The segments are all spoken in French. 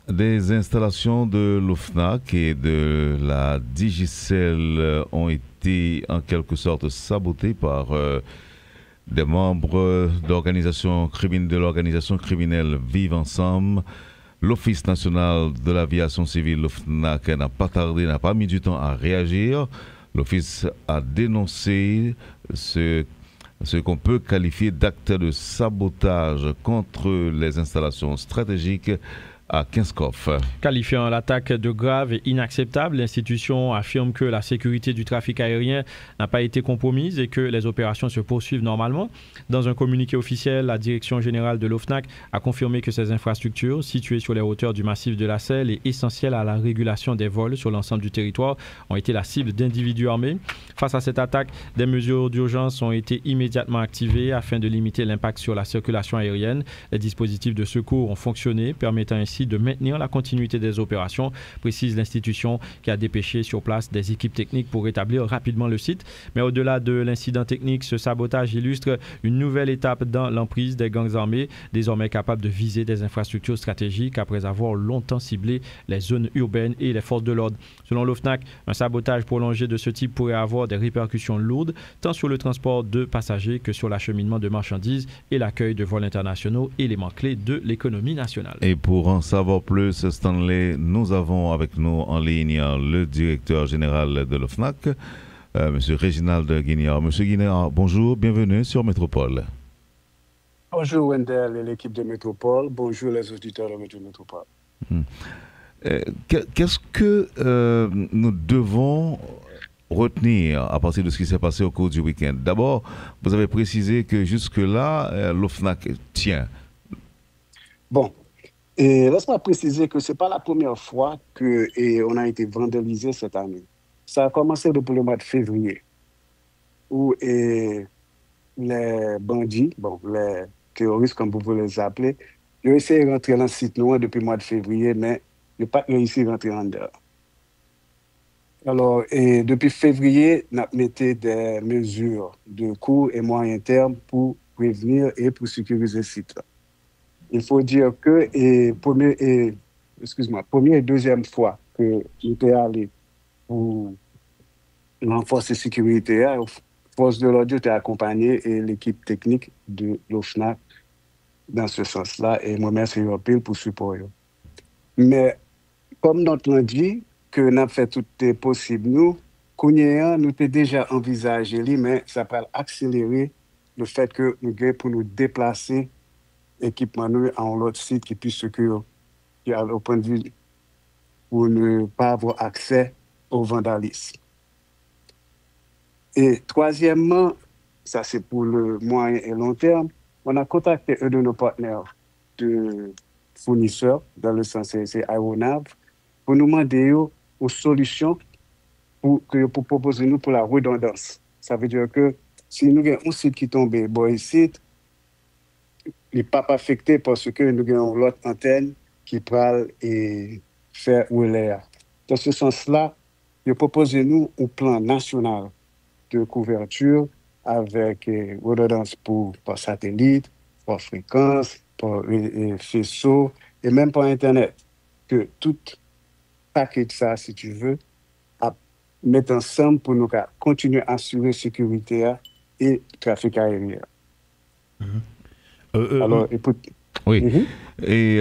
Des installations de l'OFNAC et de la Digicel ont été en quelque sorte sabotées par des membres de l'organisation criminelle Vive Ensemble. L'Office national de l'aviation civile, l'OFNAC, n'a pas tardé, n'a pas mis du temps à réagir. L'Office a dénoncé ce qu'on peut qualifier d'acte de sabotage contre les installations stratégiques à Kinskov. Qualifiant l'attaque de grave et inacceptable, l'institution affirme que la sécurité du trafic aérien n'a pas été compromise et que les opérations se poursuivent normalement. Dans un communiqué officiel, la direction générale de l'OFNAC a confirmé que ces infrastructures, situées sur les hauteurs du massif de la Selle et essentielles à la régulation des vols sur l'ensemble du territoire, ont été la cible d'individus armés. Face à cette attaque, des mesures d'urgence ont été immédiatement activées afin de limiter l'impact sur la circulation aérienne. Les dispositifs de secours ont fonctionné, permettant ainsi de maintenir la continuité des opérations, précise l'institution qui a dépêché sur place des équipes techniques pour rétablir rapidement le site. Mais au-delà de l'incident technique, ce sabotage illustre une nouvelle étape dans l'emprise des gangs armés, désormais capables de viser des infrastructures stratégiques après avoir longtemps ciblé les zones urbaines et les forces de l'ordre. Selon l'OFNAC, un sabotage prolongé de ce type pourrait avoir des répercussions lourdes, tant sur le transport de passagers que sur l'acheminement de marchandises et l'accueil de vols internationaux, éléments clés de l'économie nationale. Et pour en savoir plus, Stanley, nous avons avec nous en ligne le directeur général de l'OFNAC, M. Réginald Guignard. Monsieur Guignard, bonjour, bienvenue sur Métropole. Bonjour Wendell et l'équipe de Métropole, bonjour les auditeurs de Radio Métropole. Qu'est-ce que nous devons retenir à partir de ce qui s'est passé au cours du week-end? D'abord, vous avez précisé que jusque-là, l'OFNAC tient. Bon, et laisse-moi préciser que ce n'est pas la première fois qu'on a été vandalisé cette année. Ça a commencé depuis le mois de février, où les bandits, les terroristes comme vous voulez les appeler, ils ont essayé de rentrer dans le site noir depuis le mois de février, mais ils n'ont pas réussi à rentrer en dedans. Alors, et depuis février, on a mis des mesures de court et moyen terme pour prévenir et pour sécuriser le site. Il faut dire que première et deuxième fois que nous sommes allés pour renforcer la sécurité, la force de l'ordre était accompagnée et l'équipe technique de l'OFNAC dans ce sens-là. Et moi, merci Européen pour le support. Mais comme notre l'a dit, que nous avons fait tout est possible, nous avons déjà envisagé, mais ça va accélérer le fait que nous avons pour nous déplacer équipement nous à un autre site qui puisse secourir, qui a au point de vue pour ne pas avoir accès au vandalisme. Et troisièmement, ça c'est pour le moyen et long terme, on a contacté un de nos partenaires de fournisseurs, dans le sens c'est Aeronav, pour nous demander aux solutions pour proposer nous pour la redondance. Ça veut dire que si nous avons un site qui tombe, ici, il n'est pas affecté parce que nous avons l'autre antenne qui parle et fait relais. Dans ce sens-là, il propose nous un plan national de couverture avec redondance par satellite, par fréquence, par faisceau et même par Internet. Que tout paquet de ça, si tu veux, à mettre ensemble pour nous continuer à assurer la sécurité et le trafic aérien. Alors, oui. Et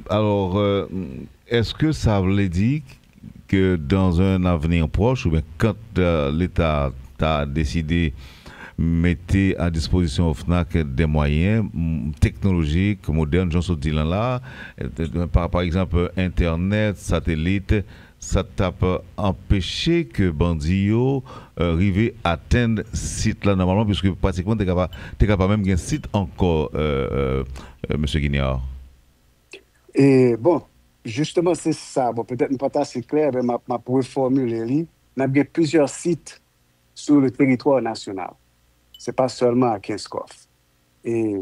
alors, est-ce que ça veut dire que dans un avenir proche, ou bien quand l'État a décidé mettre à disposition au FNAC des moyens technologiques, modernes, j'en suis là, par exemple Internet, satellite, ça t'a empêché que Bandio arrive à atteindre site là normalement, puisque pratiquement tu es capable même d'un site encore, Monsieur Guignard. Et bon, justement, c'est ça. Bon, peut-être pas assez clair, mais ma pour formuler, on a plusieurs sites sur le territoire national. Ce n'est pas seulement à Kinskov. Et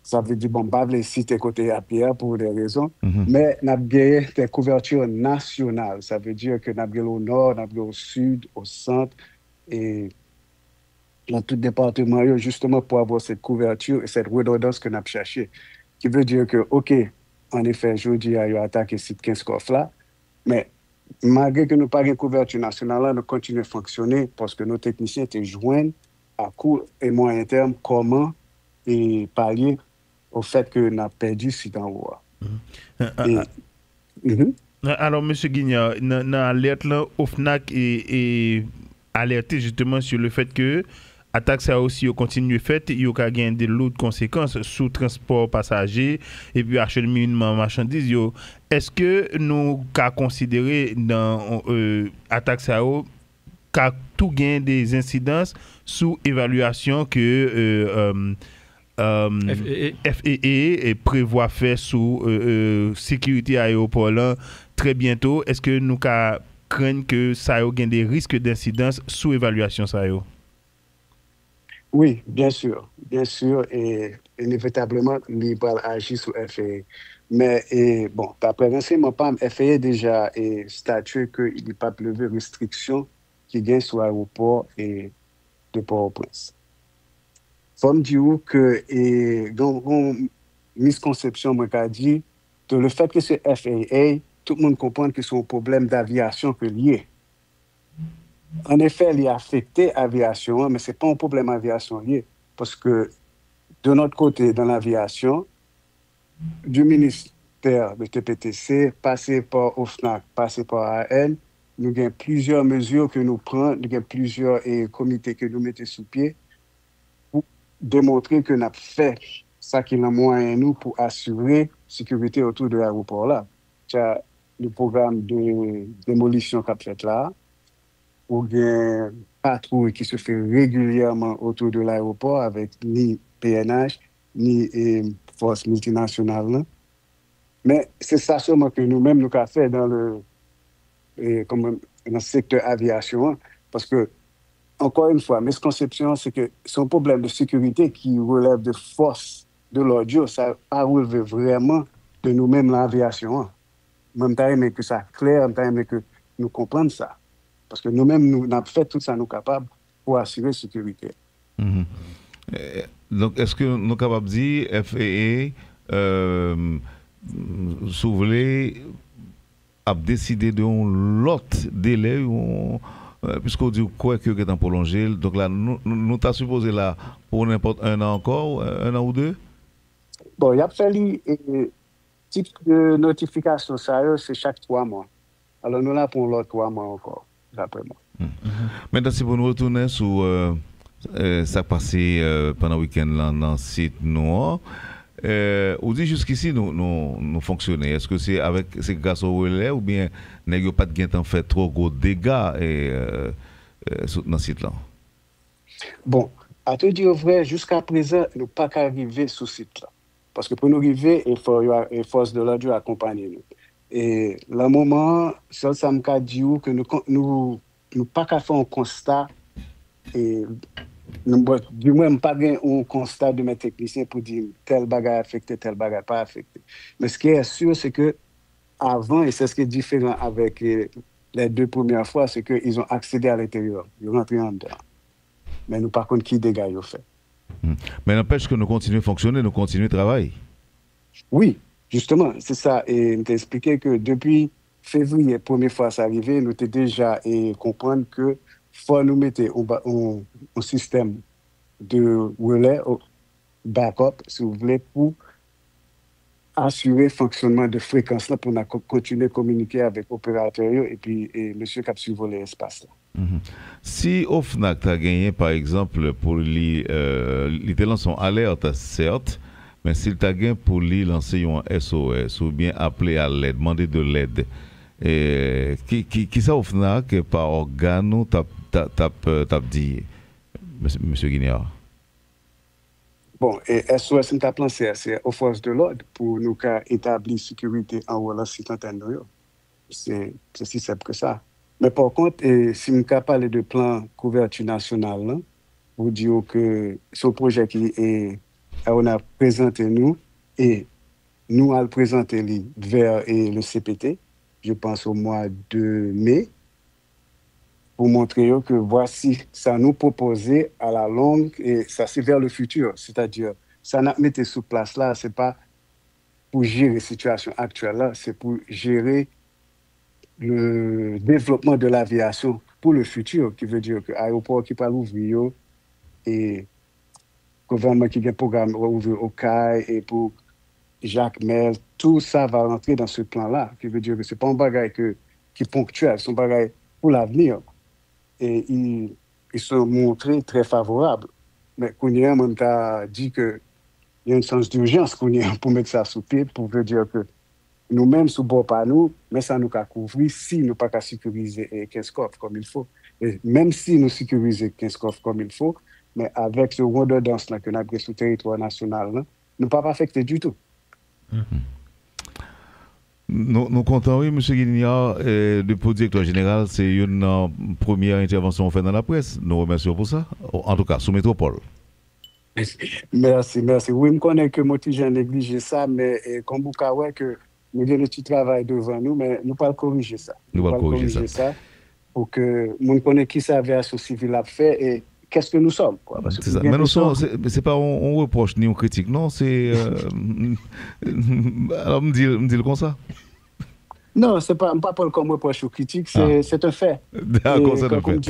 ça veut dire, bon, pas les sites côté à Pierre pour des raisons, mais on a bien des couvertures nationales. Ça veut dire que nous avons au nord, nous avons au sud, au centre, et dans tout département, justement pour avoir cette couverture et cette redondance que nous avons cherché. Qui veut dire que, OK, en effet, je dis, il a attaqué site 15 coffres là, mais malgré que nous n'avons pas de couverture nationale, là, nous continuons à fonctionner parce que nos techniciens étaient joints à court et moyen terme comment et pallier au fait que nous avons perdu site en haut. Et, Alors, M. Guignard, dans l'alerte, OFNAC est alerté justement sur le fait que attaque ça aussi continue fait, il y a gagné de lourdes conséquences sous transport passager et puis acheminement marchandises. Est-ce que nous avons considéré dans attaque ça qu'a tout gain des incidences sous évaluation que FAA prévoit faire sous sécurité aéroport là, très bientôt? Est-ce que nous craignons que ça ait des risques d'incidence sous évaluation ça? Oui, bien sûr, et inévitablement, l'IBRAL agit sous FAA. Mais, bon, d'après renseignement PAM, FAA déjà statué qu'il n'y a pas de restriction qui gagne sur l'aéroport et de Port-au-Prince. Faut me dire que, dans une misconception, moi, qu'a dit, de le fait que c'est FAA, tout le monde comprend que c'est un problème d'aviation que lié. En effet, il a affecté l'aviation, mais ce n'est pas un problème d'aviation lié. Parce que de notre côté, dans l'aviation, du ministère de TPTC, passé par OFNAC, passé par AN, nous avons plusieurs mesures que nous prenons, nous avons plusieurs comités que nous mettons sous pied pour démontrer que nous avons fait ça qui est le moyen nous pour assurer la sécurité autour de l'aéroport là. Il y a le programme de démolition qu'a fait là, ou bien patrouille qui se fait régulièrement autour de l'aéroport avec ni PNH, ni force multinationale. Là. Mais c'est ça seulement que nous-mêmes nous avons fait dans le secteur aviation. Hein, parce que, encore une fois, mes conceptions, c'est que c'est un problème de sécurité qui relève de force de l'audio. Ça n'a pas relevé vraiment de nous-mêmes l'aviation. Hein. Même temps, mais que ça clair, même temps, que nous comprenions ça. Parce que nous-mêmes, nous avons fait tout ça, nous capables pour assurer la sécurité. Donc, est-ce que nous sommes capables de dire FAA, si vous voulez, a décidé de l'autre délai, puisqu'on dit quoi que est en prolongé, donc là, nous sommes supposé là pour n'importe un an encore, un an ou deux? Bon, il a fallu, type de notification, ça, c'est chaque 3 mois. Alors, nous là pour l'autre 3 mois encore. D'après moi. Maintenant, si vous nous retournez sur ça passé pendant le week-end dans le site noir, on dit jusqu'ici nous fonctionnons. Est-ce que c'est avec ces gaz au relais ou bien n'ayons pas de gain en fait trop gros dégâts dans le site là? Bon, à te dire vrai, jusqu'à présent, nous pas qu'arriver sur ce site là. Parce que pour nous arriver, il faut une force de l'audio accompagner nous. Et le moment, ça me dit que nous pas qu'à faire un constat, et du moins, pas un constat de mes techniciens pour dire tel bagage affecté, tel bagage pas affecté. Mais ce qui est sûr, c'est que avant, et c'est ce qui est différent avec les 2 premières fois, c'est qu'ils ont accédé à l'intérieur, ils sont rentrés en dedans. Mais nous, par contre, qui dégâts ils ont fait. Mais n'empêche que nous continuons à fonctionner, nous continuons à travailler. Oui. Justement, c'est ça. Et nous t'ai expliqué que depuis février, première fois ça arrivé, nous t'ai déjà comprendre que faut nous mettre un système de relais, backup, si vous voulez, pour assurer le fonctionnement de fréquence là, pour continuer à communiquer avec l'opérateur et puis monsieur qui a survolé l'espace là. Si OFNAC a gagné, par exemple, pour les talents sont alertes, certes, mais s'il t'a gagné pour lui lancer un SOS ou bien appeler à l'aide, demander de l'aide, qui ça OFNAC par organe t'as dit, monsieur Guignard? Bon, et SOS, nous avons pensé, c'est aux forces de l'ordre pour nous établir sécurité en haut là, si c'est si simple que ça. Mais par contre, si nous parlons de plan couverture nationale, là, vous dire que ce projet on a présenté nous et nous allons présenter vers le CPT, je pense au mois de mai, pour montrer que voici, ça nous proposé à la longue et ça c'est vers le futur. C'est-à-dire, ça n'a mis sous place là, c'est pas pour gérer la situation actuelle, là, c'est pour gérer le développement de l'aviation pour le futur, qui veut dire que l'aéroport qui va ouvrir et le gouvernement qui a un programme ouvrir au CAI et pour Jacques Mel, tout ça va rentrer dans ce plan-là, qui veut dire que ce n'est pas un bagage qui est ponctuel, c'est un bagage pour l'avenir. Et ils sont montrés très favorables. Mais Kounia m'a dit qu'il y a un sens d'urgence pour mettre ça sous pied, pour dire que nous-mêmes, sous bord pas nous, mais ça nous a couvert si nous pas sécuriser 15 coffres comme il faut. Et même si nous sécurisons 15 coffres comme il faut, mais avec ce redondance que nous avons sur le territoire national, nous ne pas affecter du tout. Nous comptons, oui, M. Guignard, depuis directeur général, c'est une première intervention faite dans la presse. Nous remercions pour ça. En tout cas, sous Métropole. Merci. Oui, je connais que moi, j'ai négligé ça, mais comme vous savez que nous avons un petit travail devant nous, mais nous ne pouvons pas corriger ça. Nous allons corriger ça pour que nous connaissions qui ça l'aviation civile a fait et qu'est-ce que nous sommes. Quoi, c'est ça. Mais ce n'est pas un reproche ni une critique, non. C'est. Alors, me dit comme ça. Non, ce n'est pas comme reproche ou critique, c'est un fait. D'accord, c'est un fait.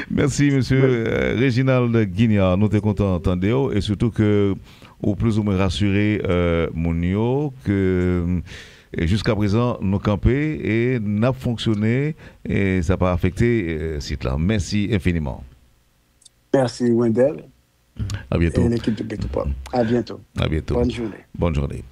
Merci, monsieur Réginald Guignard. Nous sommes contents d'entendre et surtout que, au plus ou moins rassuré, Mounio, que. Et jusqu'à présent, nous campé et n'a fonctionné et ça n'a pas affecté ce site-là. Merci infiniment. Merci Wendell. À bientôt. Et l'équipe de Métropole. À bientôt. À bientôt. Bonne journée. Bonne journée.